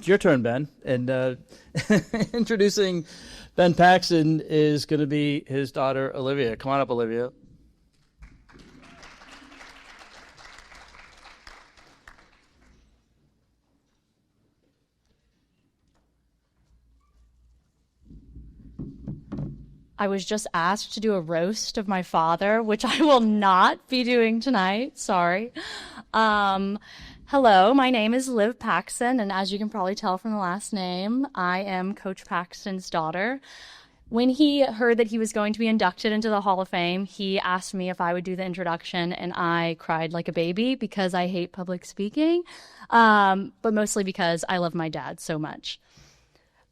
It's your turn, Ben. And introducing Ben Paxton is going to be his daughter, Olivia. Come on up, Olivia. I was just asked to do a roast of my father, which I will not be doing tonight. Sorry. Hello, my name is Liv Paxton, and as you can probably tell from the last name, I am Coach Paxton's daughter. When he heard that he was going to be inducted into the Hall of Fame, he asked me if I would do the introduction, and I cried like a baby because I hate public speaking, but mostly because I love my dad so much.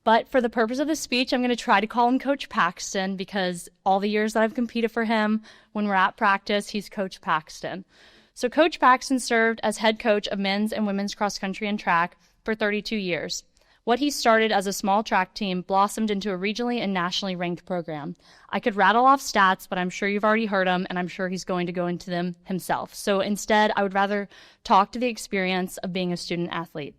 But for the purpose of this speech, I'm going to try to call him Coach Paxton because all the years that I've competed for him, when we're at practice, he's Coach Paxton. So Coach Paxton served as head coach of men's and women's cross country and track for 32 years. What he started as a small track team blossomed into a regionally and nationally ranked program. I could rattle off stats, but I'm sure you've already heard them, and I'm sure he's going to go into them himself. So instead, I would rather talk to the experience of being a student athlete.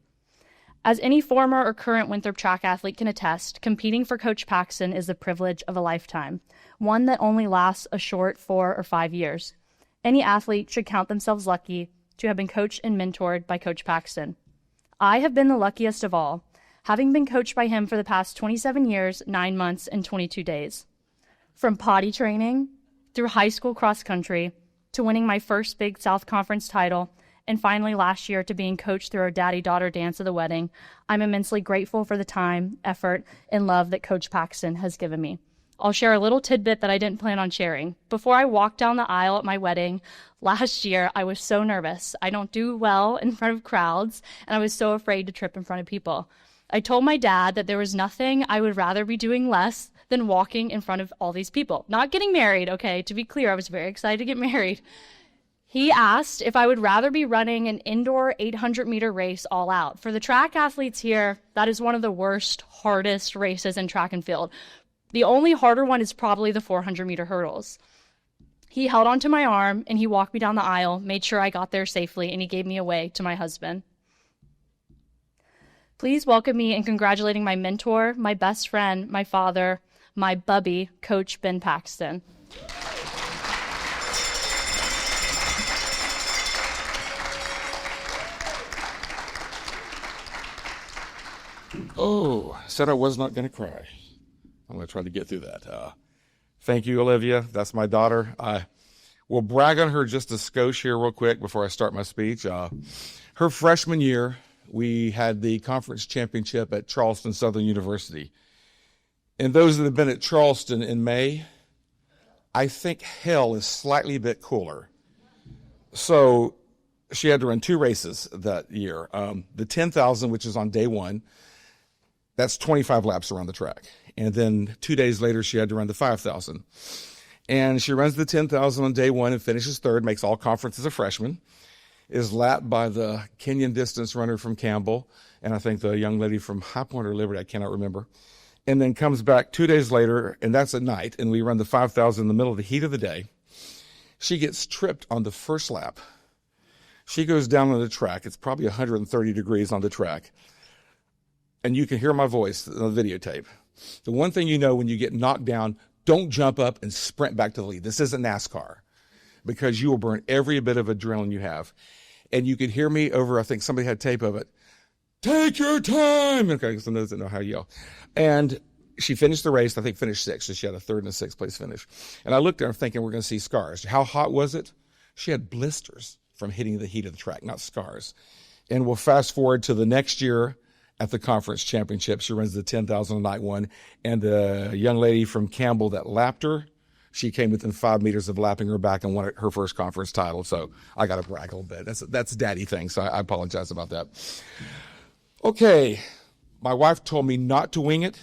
As any former or current Winthrop track athlete can attest, competing for Coach Paxton is the privilege of a lifetime, one that only lasts a short 4 or 5 years. Any athlete should count themselves lucky to have been coached and mentored by Coach Paxton. I have been the luckiest of all, having been coached by him for the past 27 years, 9 months, and 22 days. From potty training, through high school cross country, to winning my first Big South Conference title, and finally last year to being coached through our daddy-daughter dance at the wedding, I'm immensely grateful for the time, effort, and love that Coach Paxton has given me. I'll share a little tidbit that I didn't plan on sharing. Before I walked down the aisle at my wedding last year, I was so nervous. I don't do well in front of crowds, and I was so afraid to trip in front of people. I told my dad that there was nothing I would rather be doing less than walking in front of all these people. Not getting married, okay? To be clear, I was very excited to get married. He asked if I would rather be running an indoor 800-meter race all out. For the track athletes here, that is one of the worst, hardest races in track and field. The only harder one is probably the 400-meter hurdles. He held onto my arm, and he walked me down the aisle, made sure I got there safely, and he gave me away to my husband. Please welcome me in congratulating my mentor, my best friend, my father, my bubby, Coach Ben Paxton. Oh, said I was not going to cry. I'm going to try to get through that. Thank you, Olivia. That's my daughter. I will brag on her just a skosh here real quick before I start my speech. Her freshman year, we had the conference championship at Charleston Southern University. And those that have been at Charleston in May, I think hell is slightly a bit cooler. So she had to run 2 races that year. The 10,000, which is on day 1, that's 25 laps around the track. And then 2 days later, she had to run the 5,000. And she runs the 10,000 on day 1 and finishes 3rd, makes all conference as a freshman, is lapped by the Kenyan distance runner from Campbell, and I think the young lady from High Point or Liberty, I cannot remember, and then comes back 2 days later, and that's at night, and we run the 5,000 in the middle of the heat of the day. She gets tripped on the first lap. She goes down on the track. It's probably 130 degrees on the track. And you can hear my voice on the videotape. The one thing you know when you get knocked down, don't jump up and sprint back to the lead. This isn't NASCAR, because you will burn every bit of adrenaline you have. And you could hear me over, I think somebody had tape of it, take your time. Okay, some of those that know how to yell. And she finished the race, I think finished 6th, so she had a 3rd and a 6th place finish. And I looked at her thinking we're going to see scars. How hot was it? She had blisters from hitting the heat of the track, not scars. And we'll fast forward to the next year at the conference championship. She runs the 10,000 on night 1. And the young lady from Campbell that lapped her, she came within 5 meters of lapping her back and won her first conference title. So I got to brag a little bit. That's a daddy thing, so I apologize about that. Okay, my wife told me not to wing it.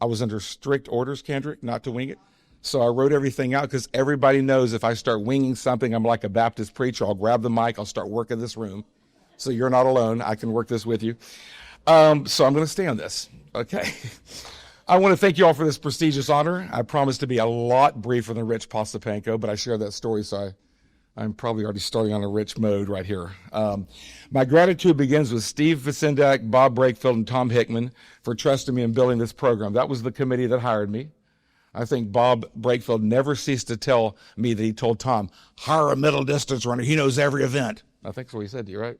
I was under strict orders, Kendrick, not to wing it. So I wrote everything out because everybody knows if I start winging something, I'm like a Baptist preacher. I'll grab the mic. I'll start working this room. So you're not alone. I can work this with you. So I'm going to stay on this. Okay. I want to thank you all for this prestigious honor. I promise to be a lot briefer than Rich Postapenko, but I share that story, so I'm probably already starting on a rich mode right here. My gratitude begins with Steve Vicendak, Bob Brakefield, and Tom Hickman for trusting me in building this program. That was the committee that hired me. I think Bob Brakefield never ceased to tell me that he told Tom, hire a middle distance runner. He knows every event. I think that's what he said to you, right?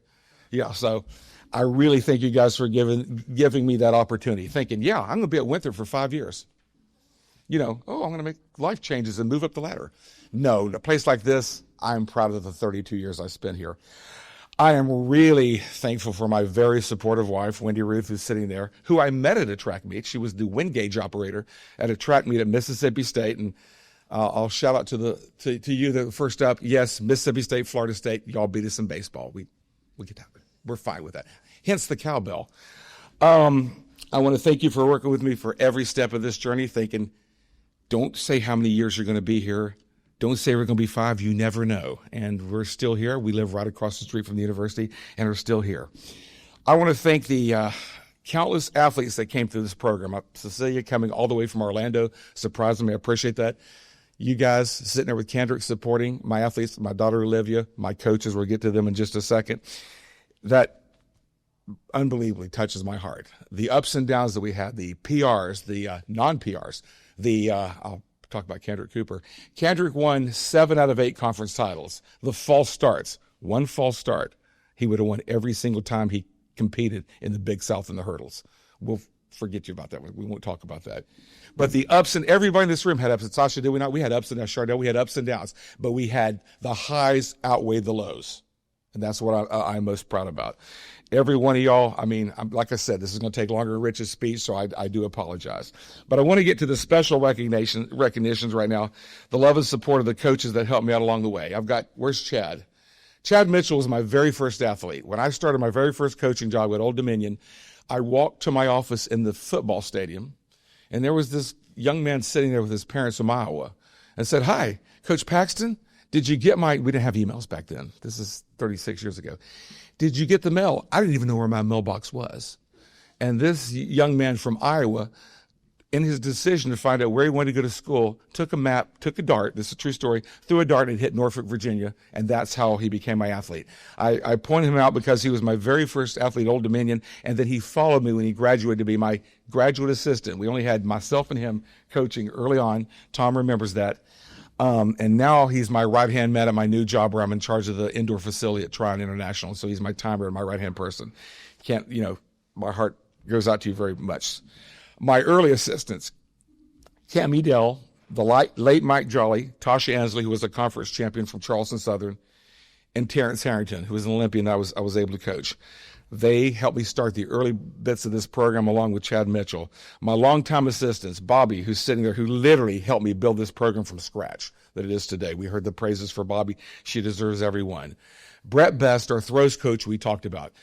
Yeah, so I really thank you guys for giving me that opportunity, thinking, yeah, I'm going to be at Winthrop for 5 years. I'm going to make life changes and move up the ladder. No, a place like this, I'm proud of the 32 years I spent here. I am really thankful for my very supportive wife, Wendy Ruth, who's sitting there, who I met at a track meet. She was the wind gauge operator at a track meet at Mississippi State. And I'll shout out to you that first up. Yes, Mississippi State, Florida State, y'all beat us in baseball. We get that. We're fine with that. Hence the cowbell. I want to thank you for working with me for every step of this journey, thinking, don't say how many years you're going to be here. Don't say we're going to be 5. You never know. And we're still here. We live right across the street from the university and are still here. I want to thank the countless athletes that came through this program. Cecilia coming all the way from Orlando surprised me. I appreciate that. You guys sitting there with Kendrick supporting my athletes, my daughter Olivia, my coaches. We'll get to them in just a second. That unbelievably touches my heart. The ups and downs that we had, the PRs, the non-PRs, I'll talk about Kendrick Cooper. Kendrick won 7 out of 8 conference titles. The false starts, 1 false start, he would have won every single time he competed in the Big South and the hurdles. We'll forget you about that. We won't talk about that. But the ups, and everybody in this room had ups. And Sasha, did we not? We had ups and downs. Chardell, we had ups and downs. But we had the highs outweighed the lows. And that's what I'm most proud about. Every one of y'all, like I said, this is going to take longer than Rich's speech, so I do apologize. But I want to get to the special recognitions right now, the love and support of the coaches that helped me out along the way. Where's Chad? Chad Mitchell was my very first athlete. When I started my very first coaching job at Old Dominion, I walked to my office in the football stadium, and there was this young man sitting there with his parents from Iowa and said, "Hi, Coach Paxton, did you get we didn't have emails back then. This is 36 years ago. Did you get the mail?" I didn't even know where my mailbox was. And this young man from Iowa, in his decision to find out where he wanted to go to school, took a map, took a dart, this is a true story, threw a dart and hit Norfolk, Virginia, and that's how he became my athlete. I pointed him out because he was my very first athlete at Old Dominion, and then he followed me when he graduated to be my graduate assistant. We only had myself and him coaching early on. Tom remembers that. And now he's my right-hand man at my new job where I'm in charge of the indoor facility at Tryon International. So he's my timer and my right-hand person. My heart goes out to you very much. My early assistants, Cam Edel, the late Mike Jolly, Tasha Ansley, who was a conference champion from Charleston Southern, and Terrence Harrington, who was an Olympian I was able to coach. They helped me start the early bits of this program along with Chad Mitchell. My longtime assistants, Bobby, who's sitting there, who literally helped me build this program from scratch that it is today. We heard the praises for Bobby. She deserves every one. Brett Best, our throws coach we talked about.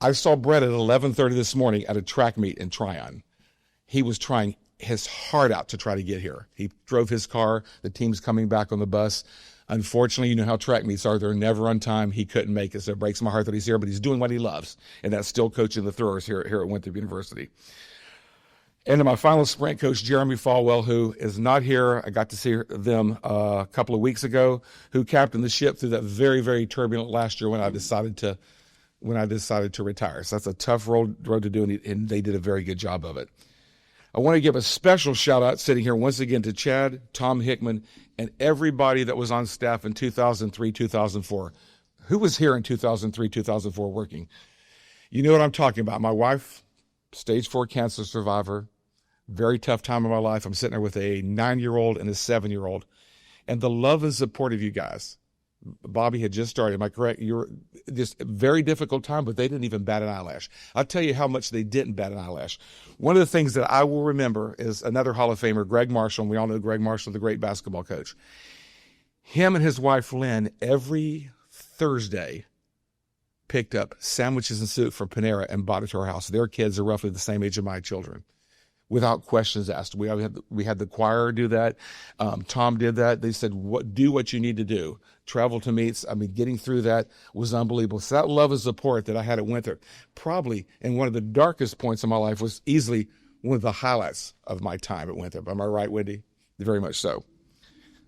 I saw Brett at 11:30 this morning at a track meet in Tryon. He was trying his heart out to try to get here. He drove his car. The team's coming back on the bus. Unfortunately, you know how track meets are. They're never on time. He couldn't make it, so it breaks my heart that he's here, but he's doing what he loves, and that's still coaching the throwers here at Winthrop University. And then my final sprint coach, Jeremy Falwell, who is not here. I got to see them a couple of weeks ago, who captained the ship through that very, very turbulent last year when I decided to retire. So that's a tough road to do, and they did a very good job of it. I want to give a special shout out sitting here once again to Chad, Tom Hickman, and everybody that was on staff in 2003, 2004. Who was here in 2003, 2004 working? You know what I'm talking about. My wife, stage 4 cancer survivor, very tough time in my life. I'm sitting there with a 9-year-old and a 7-year-old, and the love and support of you guys. Bobby had just started. Am I correct? You're just a very difficult time, but they didn't even bat an eyelash. I'll tell you how much they didn't bat an eyelash. One of the things that I will remember is another Hall of Famer, Greg Marshall, and we all know Greg Marshall, the great basketball coach. Him and his wife, Lynn, every Thursday picked up sandwiches and soup from Panera and brought it to our house. Their kids are roughly the same age of my children, without questions asked. We had the choir do that. Tom did that. They said, do what you need to do. Travel to meets. Getting through that was unbelievable. So that love and support that I had at Winthrop, probably in one of the darkest points of my life, was easily one of the highlights of my time at Winthrop. Am I right, Wendy? Very much so.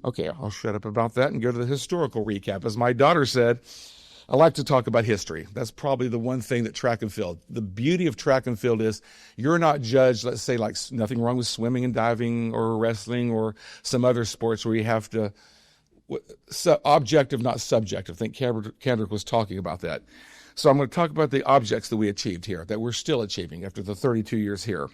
Okay, I'll shut up about that and go to the historical recap. As my daughter said, I like to talk about history. That's probably the one thing that track and field. The beauty of track and field is you're not judged, let's say, like nothing wrong with swimming and diving or wrestling or some other sports where you have to, objective, not subjective. I think Kendrick was talking about that. So I'm going to talk about the objects that we achieved here, that we're still achieving after the 32 years here.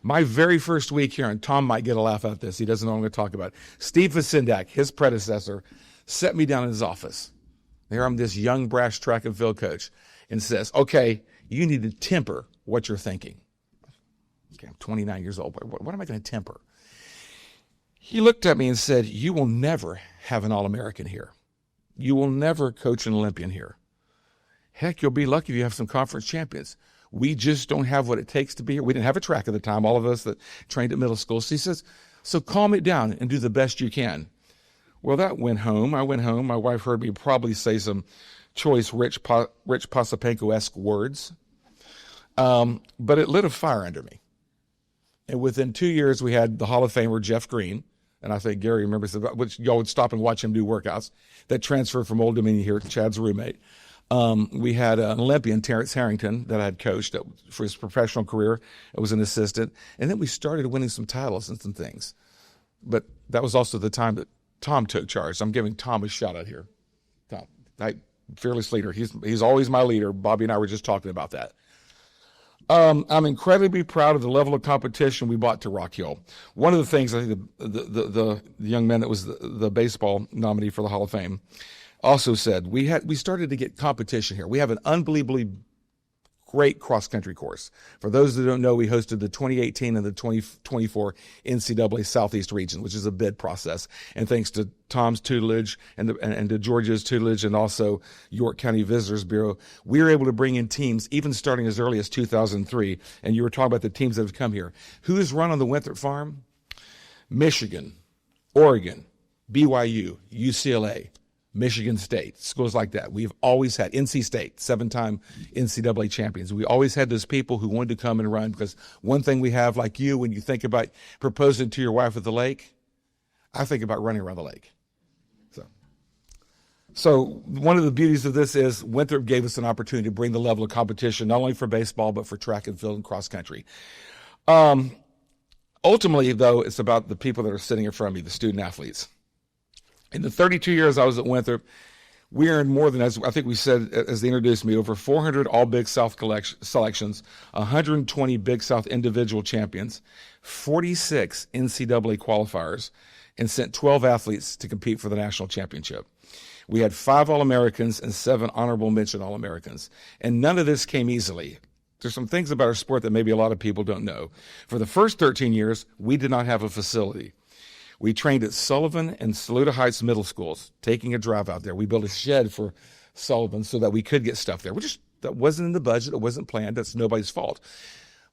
My very first week here, and Tom might get a laugh at this. He doesn't know what I'm going to talk about. Steve Vasindak, his predecessor, set me down in his office. There I'm this young, brash track and field coach and says, okay, you need to temper what you're thinking. Okay, I'm 29 years old. What am I going to temper? He looked at me and said, you will never have an All-American here. You will never coach an Olympian here. Heck, you'll be lucky if you have some conference champions. We just don't have what it takes to be here. We didn't have a track at the time, all of us that trained at middle school. So he says, so calm it down and do the best you can. Well, that went home. I went home. My wife heard me probably say some choice Rich Posapenko-esque words. But it lit a fire under me. And within 2 years, we had the Hall of Famer Jeff Green, and I think Gary remembers, which y'all would stop and watch him do workouts, that transferred from Old Dominion here, Chad's roommate. We had an Olympian, Terrence Harrington, that I had coached for his professional career. I was an assistant. And then we started winning some titles and some things. But that was also the time that Tom took charge. I'm giving Tom a shout out here. Tom, fearless leader. He's always my leader. Bobby and I were just talking about that. I'm incredibly proud of the level of competition we brought to Rock Hill. One of the things, I think the young man that was the baseball nominee for the Hall of Fame also said, we started to get competition here. We have an unbelievably great cross-country course. For those that don't know, we hosted the 2018 and the 2024 NCAA Southeast region, which is a bid process. And thanks to Tom's tutelage and to Georgia's tutelage and also York County Visitors Bureau, we were able to bring in teams even starting as early as 2003. And you were talking about the teams that have come here. Who has run on the Winthrop farm? Michigan, Oregon, BYU, UCLA, Michigan State, schools like that. We've always had NC State, 7-time NCAA champions. We always had those people who wanted to come and run, because one thing we have, like you, when you think about proposing to your wife at the lake, I think about running around the lake. So one of the beauties of this is Winthrop gave us an opportunity to bring the level of competition, not only for baseball, but for track and field and cross country. Ultimately, though, it's about the people that are sitting in front of me, the student athletes. In the 32 years I was at Winthrop, we earned more than, as I think we said as they introduced me, over 400 All-Big South selections, 120 Big South individual champions, 46 NCAA qualifiers, and sent 12 athletes to compete for the national championship. We had 5 All-Americans and 7 honorable mention All-Americans. And none of this came easily. There's some things about our sport that maybe a lot of people don't know. For the first 13 years, we did not have a facility. We trained at Sullivan and Saluda Heights middle schools, taking a drive out there. We built a shed for Sullivan so that we could get stuff there. That wasn't in the budget. It wasn't planned. That's nobody's fault.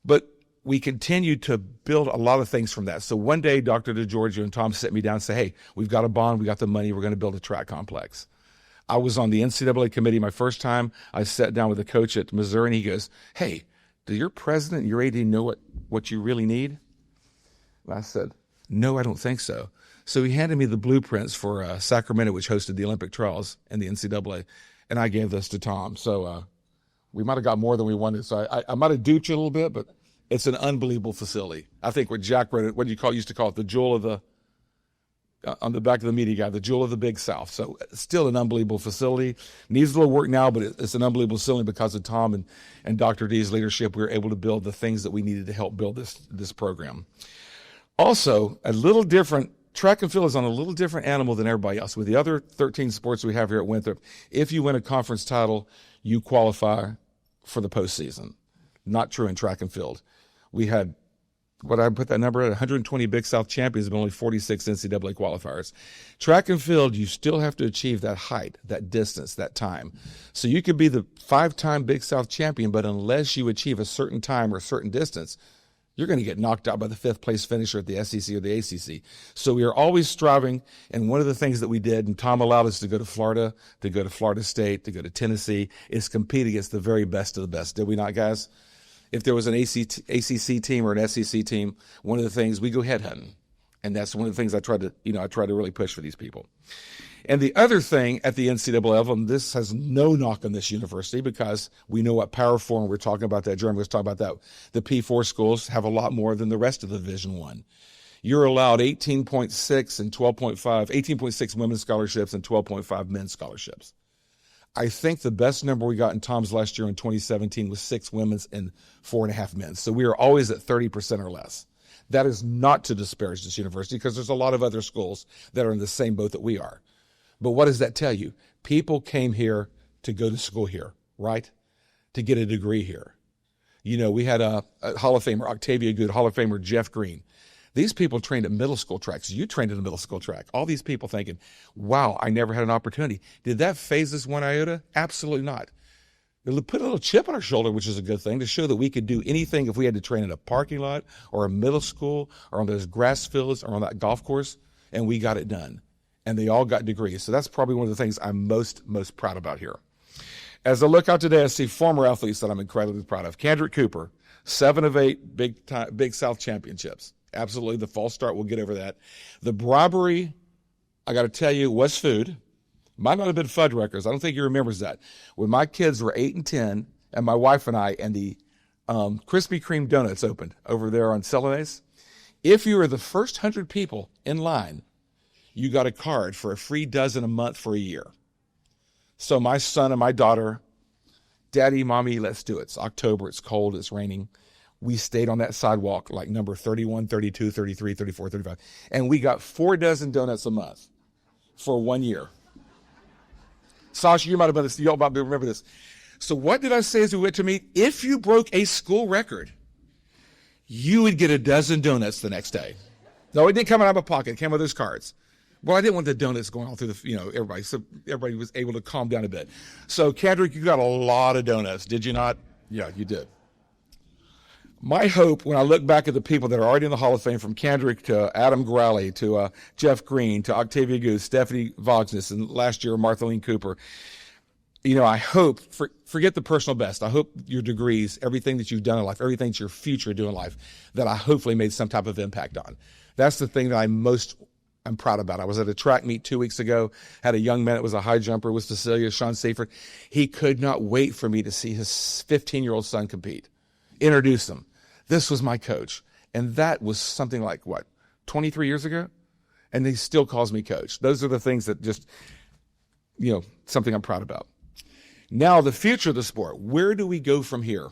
But we continued to build a lot of things from that. So one day, Dr. DeGiorgio and Tom sat me down and said, hey, we've got a bond. We got the money. We're going to build a track complex. I was on the NCAA committee my first time. I sat down with a coach at Missouri, and he goes, hey, do your president and your AD know what you really need? And I said, no, I don't think so. So he handed me the blueprints for Sacramento, which hosted the Olympic trials and the NCAA, and I gave this to Tom. So we might have got more than we wanted. So I might have duped you a little bit, but it's an unbelievable facility. I think what Jack wrote it, what used to call it, the jewel of the, on the back of the media guide, the jewel of the Big South. So still an unbelievable facility. Needs a little work now, but it's an unbelievable facility because of Tom and Dr. D's leadership. We were able to build the things that we needed to help build this program. Also, a little different, track and field is on a little different animal than everybody else. With the other 13 sports we have here at Winthrop, if you win a conference title, you qualify for the postseason. Not true in track and field. We had, what I put that number at, 120 Big South champions, but only 46 NCAA qualifiers. Track and field, you still have to achieve that height, that distance, that time. So you could be the 5-time Big South champion, but unless you achieve a certain time or a certain distance, you're going to get knocked out by the 5th place finisher at the SEC or the ACC. So we are always striving. And one of the things that we did, and Tom allowed us to go to Florida, to go to Florida State, to go to Tennessee, is compete against the very best of the best. Did we not, guys? If there was an ACC team or an SEC team, one of the things, we go headhunting. And that's one of the things I try to really push for these people. And the other thing at the NCAA level, and this has no knock on this university because we know what Power 4, and we're talking about that, Jeremy was talking about that, the P4 schools have a lot more than the rest of the Division I. You're allowed 18.6 and 12.5, 18.6 women's scholarships and 12.5 men's scholarships. I think the best number we got in Tom's last year in 2017 was 6 women's and 4.5 men's. So we are always at 30% or less. That is not to disparage this university because there's a lot of other schools that are in the same boat that we are. But what does that tell you? People came here to go to school here, right? To get a degree here. You know, we had a Hall of Famer, Octavia Good, Hall of Famer Jeff Green. These people trained at middle school tracks. You trained at a middle school track. All these people thinking, wow, I never had an opportunity. Did that phase us one iota? Absolutely not. It put a little chip on our shoulder, which is a good thing, to show that we could do anything if we had to train in a parking lot or a middle school or on those grass fields or on that golf course, and we got it done. And they all got degrees. So that's probably one of the things I'm most proud about here. As I look out today, I see former athletes that I'm incredibly proud of. Kendrick Cooper, 7 of 8 Big South championships. Absolutely, the false start, we'll get over that. The bribery, I got to tell you, was food. Might not have been Fuddruckers. I don't think he remembers that. When my kids were 8 and 10, and my wife and I, and the Krispy Kreme donuts opened over there on Celanese, if you were the first 100 people in line, you got a card for a free dozen a month for a year. So my son and my daughter, Daddy, Mommy, let's do it. It's October, it's cold, it's raining. We stayed on that sidewalk like number 31, 32, 33, 34, 35. And we got 4 dozen donuts a month for 1 year. Sasha, you might have been this, y'all might remember this. So what did I say as we went to meet? If you broke a school record, you would get a dozen donuts the next day. No, it didn't come out of my pocket. It came with those cards. Well, I didn't want the donuts going all through the, everybody. So everybody was able to calm down a bit. So, Kendrick, you got a lot of donuts, did you not? Yeah, you did. My hope, when I look back at the people that are already in the Hall of Fame, from Kendrick to Adam Growley to Jeff Green to Octavia Goose, Stephanie Vogness, and last year Marthaline Cooper, I hope, forget the personal best, I hope your degrees, everything that you've done in life, everything that your future do in life, that I hopefully made some type of impact on. That's the thing that I'm proud about. I was at a track meet 2 weeks ago, had a young man that was a high jumper with Cecilia, Sean Seifert. He could not wait for me to see his 15-year-old son compete. Introduce him. This was my coach. And that was something like, 23 years ago? And he still calls me coach. Those are the things that just, something I'm proud about. Now, the future of the sport. Where do we go from here?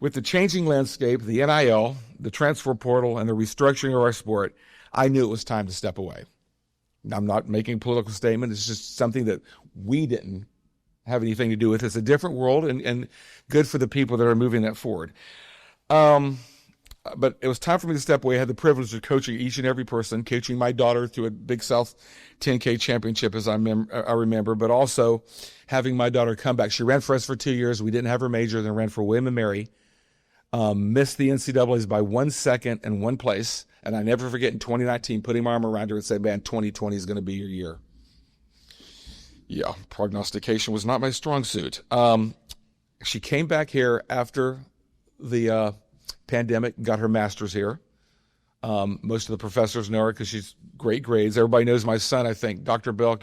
With the changing landscape, the NIL, the transfer portal, and the restructuring of our sport, I knew it was time to step away. I'm not making a political statement. It's just something that we didn't have anything to do with. It's a different world and good for the people that are moving that forward. But it was time for me to step away. I had the privilege of coaching each and every person, coaching my daughter to a Big South 10K championship, as I remember, but also having my daughter come back. She ran for us for 2 years. We didn't have her major, then ran for William and Mary. Missed the NCAAs by 1 second and 1 place. And I never forget in 2019, putting my arm around her and said, man, 2020 is going to be your year. Yeah, prognostication was not my strong suit. She came back here after the pandemic, got her master's here. Most of the professors know her because she's great grades. Everybody knows my son, I think. Dr. Belk,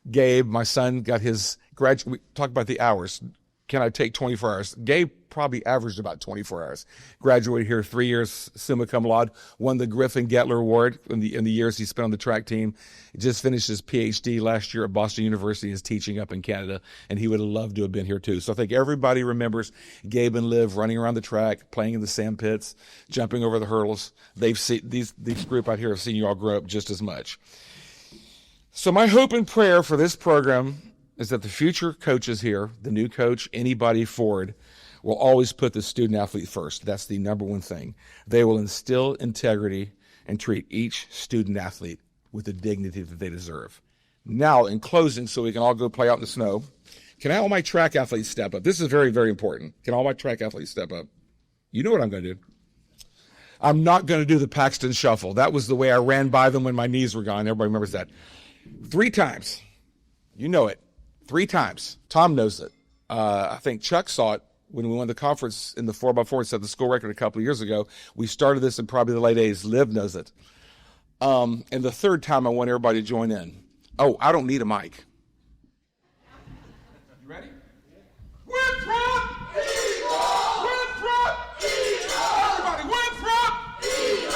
Gabe, my son, got his graduate. We talk about the hours. Can I take 24 hours? Gabe probably averaged about 24 hours. Graduated here 3 years, summa cum laude, won the Griffin Gettler Award in the years he spent on the track team. He just finished his PhD last year at Boston University, is teaching up in Canada, and he would have loved to have been here too. So I think everybody remembers Gabe and Liv running around the track, playing in the sand pits, jumping over the hurdles. They've seen these group out here have seen you all grow up just as much. So my hope and prayer for this program is that the future coaches here, the new coach, anybody forward, will always put the student athlete first. That's the number one thing. They will instill integrity and treat each student athlete with the dignity that they deserve. Now, in closing, so we can all go play out in the snow, can all my track athletes step up? This is very, very important. Can all my track athletes step up? You know what I'm going to do. I'm not going to do the Paxton shuffle. That was the way I ran by them when my knees were gone. Everybody remembers that. 3 times. You know it. 3 times. Tom knows it. I think Chuck saw it when we won the conference in the 4x4 and set the school record a couple of years ago. We started this in probably the late 80s. Liv knows it. And the third time, I want everybody to join in. Oh, I don't need a mic. You ready? Winthrop! Eagle! Winthrop! Eagle! Everybody, Winthrop! Eagle!